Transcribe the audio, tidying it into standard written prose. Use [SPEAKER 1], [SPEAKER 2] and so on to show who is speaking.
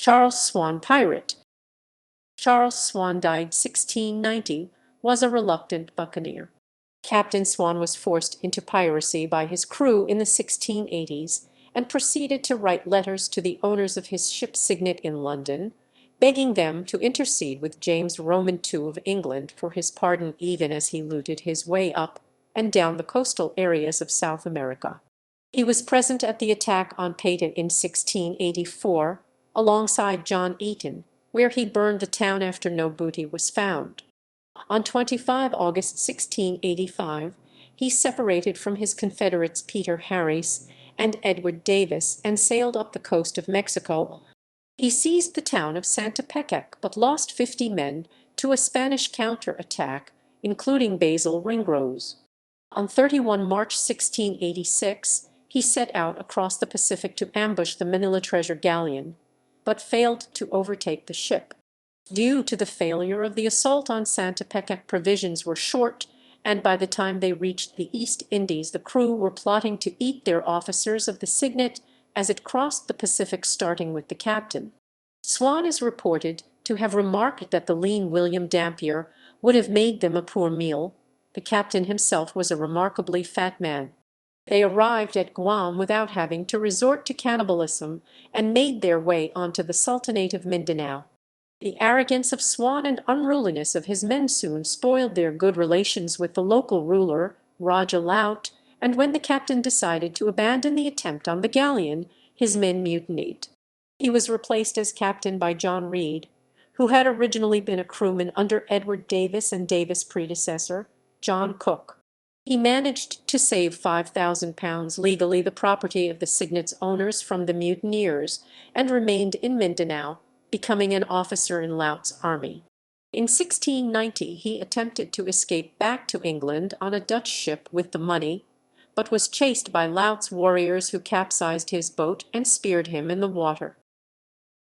[SPEAKER 1] Charles Swan, pirate. Charles Swan died 1690, was a reluctant buccaneer. Captain Swan was forced into piracy by his crew in the 1680s and proceeded to write letters to the owners of his ship Cygnet in London, begging them to intercede with James Roman II of England for his pardon even as he looted his way up and down the coastal areas of South America. He was present at the attack on Payta in 1684, alongside John Eaton, where he burned the town after no booty was found. On 25 August 1685, he separated from his confederates Peter Harris and Edward Davis and sailed up the coast of Mexico. He seized the town of Santa Pecaque but lost 50 men to a Spanish counter-attack, including Basil Ringrose. On 31 March 1686, he set out across the Pacific to ambush the Manila treasure galleon, but failed to overtake the ship. Due to the failure of the assault on Santa Pecaque, provisions were short, and by the time they reached the East Indies the crew were plotting to eat their officers of the Cygnet as it crossed the Pacific, starting with the captain. Swan is reported to have remarked that the lean William Dampier would have made them a poor meal. The captain himself was a remarkably fat man. They arrived at Guam without having to resort to cannibalism and made their way onto the Sultanate of Mindanao. The arrogance of Swan and unruliness of his men soon spoiled their good relations with the local ruler, Raja Laut, and when the captain decided to abandon the attempt on the galleon, his men mutinied. He was replaced as captain by John Reed, who had originally been a crewman under Edward Davis and Davis' predecessor, John Cook. He managed to save £5,000 legally, the property of the Cygnet's owners, from the mutineers, and remained in Mindanao, becoming an officer in Laut's army. In 1690 he attempted to escape back to England on a Dutch ship with the money, but was chased by Laut's warriors who capsized his boat and speared him in the water.